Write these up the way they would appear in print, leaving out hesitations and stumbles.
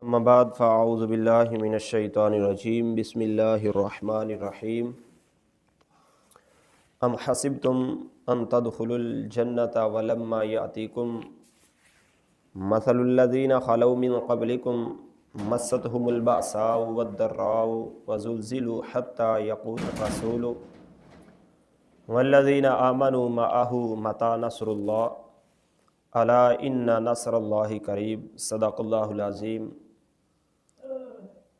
اما بعد فاعوذ باللہ من الشیطان الرجیم بسم اللہ الرحمن الرحیم ام حسبتم ان تدخلوا الجنۃ ولما یأتیکم مثل الذین خلوا من قبلکم مستهم البأساء والضراء وزلزلوا حتى یقول الرسول والذین آمنوا معه متى نصر اللہ الا ان نصر اللہ قریب صدق اللہ العظیم۔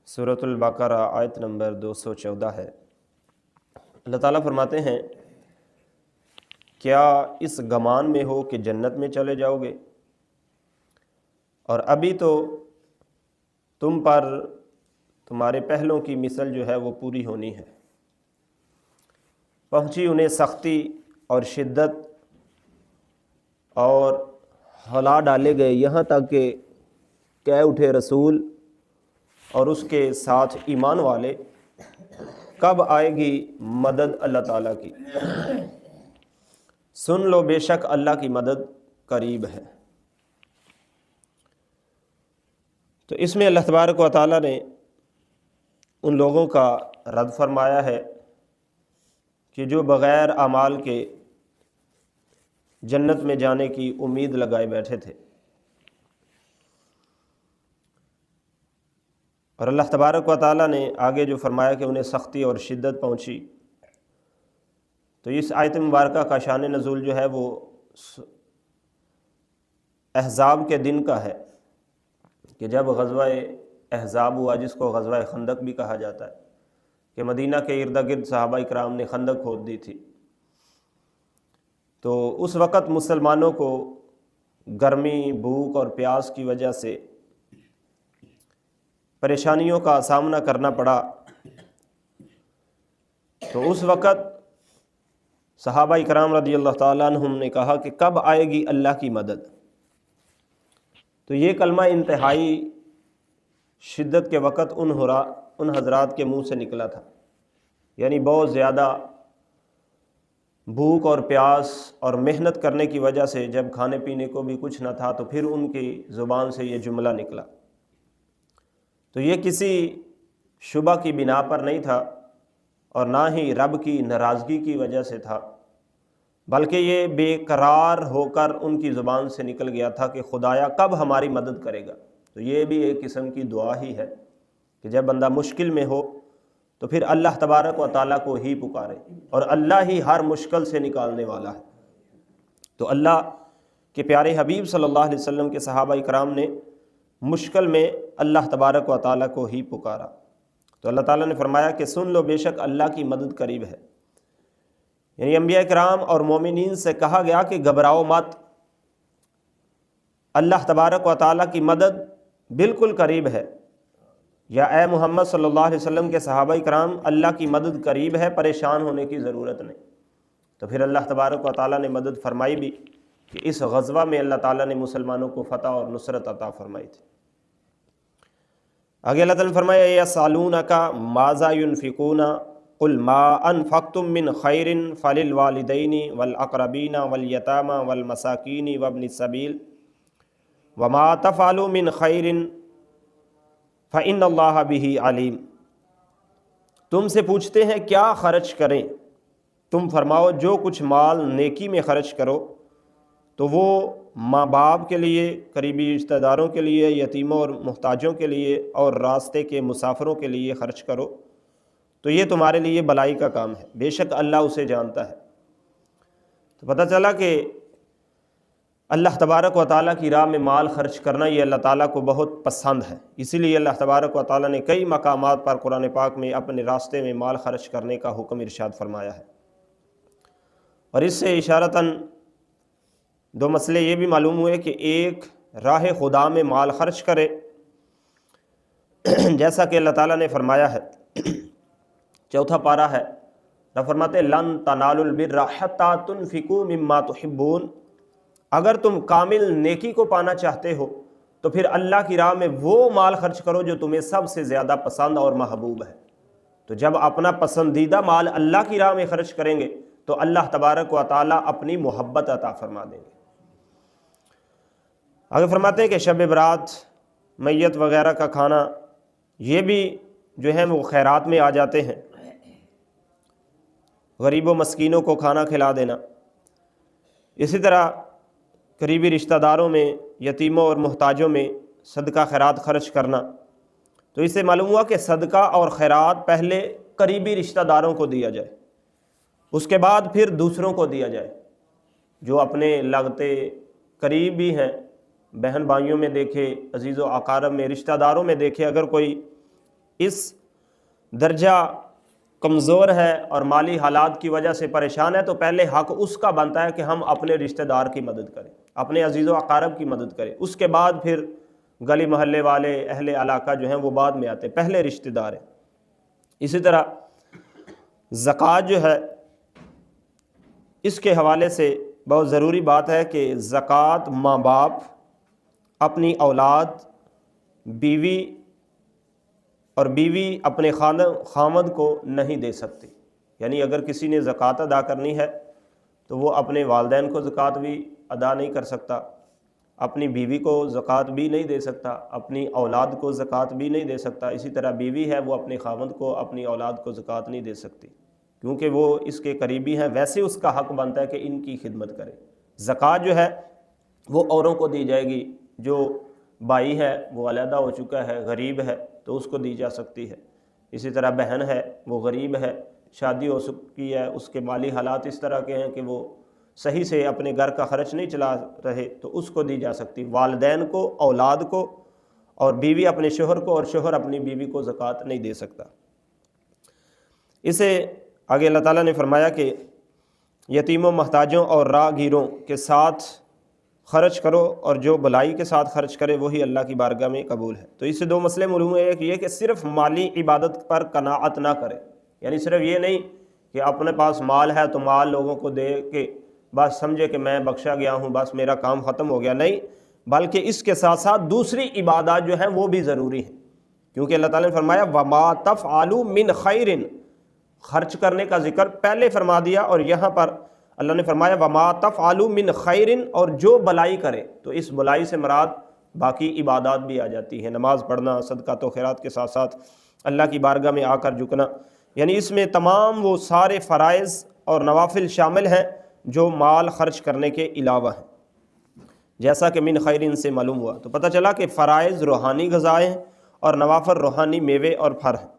سورۃ البقرہ آیت نمبر 214 ہے۔ اللہ تعالیٰ فرماتے ہیں، کیا اس گمان میں ہو کہ جنت میں چلے جاؤ گے اور ابھی تو تم پر تمہارے پہلوں کی مثل جو ہے وہ پوری ہونی ہے۔ پہنچی انہیں سختی اور شدت اور ہلا ڈالے گئے، یہاں تک کہ کہہ اٹھے رسول اور اس کے ساتھ ایمان والے، کب آئے گی مدد اللہ تعالیٰ کی؟ سن لو بے شک اللہ کی مدد قریب ہے۔ تو اس میں اللہ تبارک و تعالیٰ نے ان لوگوں کا رد فرمایا ہے کہ جو بغیر اعمال کے جنت میں جانے کی امید لگائے بیٹھے تھے، اور اللہ تبارک و تعالیٰ نے آگے جو فرمایا کہ انہیں سختی اور شدت پہنچی، تو اس آیت مبارکہ کا شان نزول جو ہے وہ احزاب کے دن کا ہے، کہ جب غزوہ احزاب ہوا، جس کو غزوہ خندق بھی کہا جاتا ہے، کہ مدینہ کے ارد گرد صحابہ اکرام نے خندق کھود دی تھی۔ تو اس وقت مسلمانوں کو گرمی، بھوک اور پیاس کی وجہ سے پریشانیوں کا سامنا کرنا پڑا۔ تو اس وقت صحابہ اکرام رضی اللہ تعالیٰ عنہم نے کہا کہ کب آئے گی اللہ کی مدد؟ تو یہ کلمہ انتہائی شدت کے وقت ان حضرات کے منہ سے نکلا تھا، یعنی بہت زیادہ بھوک اور پیاس اور محنت کرنے کی وجہ سے جب کھانے پینے کو بھی کچھ نہ تھا، تو پھر ان کی زبان سے یہ جملہ نکلا۔ تو یہ کسی شبہ کی بنا پر نہیں تھا اور نہ ہی رب کی ناراضگی کی وجہ سے تھا، بلکہ یہ بے قرار ہو کر ان کی زبان سے نکل گیا تھا کہ خدایا کب ہماری مدد کرے گا۔ تو یہ بھی ایک قسم کی دعا ہی ہے کہ جب بندہ مشکل میں ہو تو پھر اللہ تبارک و تعالیٰ کو ہی پکارے، اور اللہ ہی ہر مشکل سے نکالنے والا ہے۔ تو اللہ کے پیارے حبیب صلی اللہ علیہ وسلم کے صحابہ اکرام نے مشکل میں اللہ تبارک و تعالیٰ کو ہی پکارا۔ تو اللہ تعالیٰ نے فرمایا کہ سن لو بے شک اللہ کی مدد قریب ہے، یعنی انبیاء کرام اور مومنین سے کہا گیا کہ گھبراؤ مت، اللہ تبارک و تعالیٰ کی مدد بالکل قریب ہے۔ یا اے محمد صلی اللہ علیہ وسلم کے صحابہ کرام، اللہ کی مدد قریب ہے، پریشان ہونے کی ضرورت نہیں۔ تو پھر اللہ تبارک و تعالیٰ نے مدد فرمائی بھی کہ اس غزوہ میں اللہ تعالیٰ نے مسلمانوں کو فتح اور نصرت عطا فرمائی تھی۔ آگے اللہ تعالیٰ نے فرمایا یسألونک ماذا ينفقون قل ما انفقتم من خیر فللوالدین والاقربین والیتامى والمساکین وابن السبیل وما تفعلوا من خیر فإن اللہ بہ علیم۔ تم سے پوچھتے ہیں کیا خرچ کریں، تم فرماؤ جو کچھ مال نیکی میں خرچ کرو تو وہ ماں باپ کے لیے، قریبی رشتہ داروں کے لیے، یتیموں اور محتاجوں کے لیے اور راستے کے مسافروں کے لیے خرچ کرو، تو یہ تمہارے لیے بلائی کا کام ہے، بے شک اللہ اسے جانتا ہے۔ تو پتہ چلا کہ اللہ تبارک و تعالیٰ کی راہ میں مال خرچ کرنا یہ اللہ تعالیٰ کو بہت پسند ہے، اسی لیے اللہ تبارک و تعالیٰ نے کئی مقامات پر قرآن پاک میں اپنے راستے میں مال خرچ کرنے کا حکم ارشاد فرمایا ہے۔ اور اس سے اشارتاً دو مسئلے یہ بھی معلوم ہوئے کہ ایک، راہ خدا میں مال خرچ کرے، جیسا کہ اللہ تعالیٰ نے فرمایا ہے، چوتھا پارہ ہے، رب فرماتے ہیں لن تنالوا البر حتی تنفقوا مما تحبون، اگر تم کامل نیکی کو پانا چاہتے ہو تو پھر اللہ کی راہ میں وہ مال خرچ کرو جو تمہیں سب سے زیادہ پسند اور محبوب ہے۔ تو جب اپنا پسندیدہ مال اللہ کی راہ میں خرچ کریں گے تو اللہ تبارک و تعالیٰ اپنی محبت عطا فرما دیں گے۔ آگے فرماتے ہیں کہ شب برات میت وغیرہ کا کھانا، یہ بھی جو ہے وہ خیرات میں آ جاتے ہیں۔ غریب و مسکینوں کو کھانا کھلا دینا، اسی طرح قریبی رشتہ داروں میں، یتیموں اور محتاجوں میں صدقہ خیرات خرچ کرنا۔ تو اس سے معلوم ہوا کہ صدقہ اور خیرات پہلے قریبی رشتہ داروں کو دیا جائے، اس کے بعد پھر دوسروں کو دیا جائے، جو اپنے لگتے قریبی ہیں، بہن بھائیوں میں دیکھے، عزیز و اقارب میں، رشتہ داروں میں دیکھے، اگر کوئی اس درجہ کمزور ہے اور مالی حالات کی وجہ سے پریشان ہے، تو پہلے حق اس کا بنتا ہے کہ ہم اپنے رشتہ دار کی مدد کریں، اپنے عزیز و اقارب کی مدد کریں، اس کے بعد پھر گلی محلے والے، اہل علاقہ جو ہیں وہ بعد میں آتے، پہلے رشتہ دار ہیں۔ اسی طرح زکوٰۃ جو ہے، اس کے حوالے سے بہت ضروری بات ہے کہ زکوٰۃ ماں باپ اپنی اولاد، بیوی اور بیوی اپنے خامد کو نہیں دے سکتی۔ یعنی اگر کسی نے زکوٰۃ ادا کرنی ہے تو وہ اپنے والدین کو زکوٰۃ بھی ادا نہیں کر سکتا، اپنی بیوی کو زکوٰۃ بھی نہیں دے سکتا، اپنی اولاد کو زکوٰۃ بھی نہیں دے سکتا۔ اسی طرح بیوی ہے، وہ اپنے خامد کو، اپنی اولاد کو زکوٰۃ نہیں دے سکتی، کیونکہ وہ اس کے قریبی ہیں۔ ویسے اس کا حق بنتا ہے کہ ان کی خدمت کرے۔ زکوٰۃ جو ہے وہ اوروں کو دی جائے گی، جو بھائی ہے وہ علیحدہ ہو چکا ہے، غریب ہے، تو اس کو دی جا سکتی ہے۔ اسی طرح بہن ہے، وہ غریب ہے، شادی ہو چکی ہے، اس کے مالی حالات اس طرح کے ہیں کہ وہ صحیح سے اپنے گھر کا خرچ نہیں چلا رہے، تو اس کو دی جا سکتی۔ والدین کو، اولاد کو، اور بیوی اپنے شوہر کو، اور شوہر اپنی بیوی کو زکوٰۃ نہیں دے سکتا۔ اسے آگے اللہ تعالیٰ نے فرمایا کہ یتیموں، محتاجوں اور راہ گیروں کے ساتھ خرچ کرو، اور جو بلائی کے ساتھ خرچ کرے وہی اللہ کی بارگاہ میں قبول ہے۔ تو اس سے دو مسئلے معلوم ہوئے، ایک یہ کہ صرف مالی عبادت پر قناعت نہ کرے، یعنی صرف یہ نہیں کہ اپنے پاس مال ہے تو مال لوگوں کو دے کے بس سمجھے کہ میں بخشا گیا ہوں، بس میرا کام ختم ہو گیا، نہیں، بلکہ اس کے ساتھ ساتھ دوسری عبادات جو ہیں وہ بھی ضروری ہیں، کیونکہ اللہ تعالیٰ نے فرمایا وَمَا تَفْعَلُوا مِنْ خَيْرٍ، خرچ کرنے کا ذکر پہلے فرما دیا، اور یہاں پر اللہ نے فرمایا وَمَا تَفْعَلُوا مِنْ خَيْرٍ، اور جو بلائی کرے، تو اس بلائی سے مراد باقی عبادات بھی آ جاتی ہیں، نماز پڑھنا، صدقات و خیرات کے ساتھ ساتھ اللہ کی بارگاہ میں آ کر جھکنا، یعنی اس میں تمام وہ سارے فرائض اور نوافل شامل ہیں جو مال خرچ کرنے کے علاوہ ہیں، جیسا کہ من خیرن سے معلوم ہوا۔ تو پتہ چلا کہ فرائض روحانی غذائیں ہیں اور نوافل روحانی میوے اور پھل ہیں۔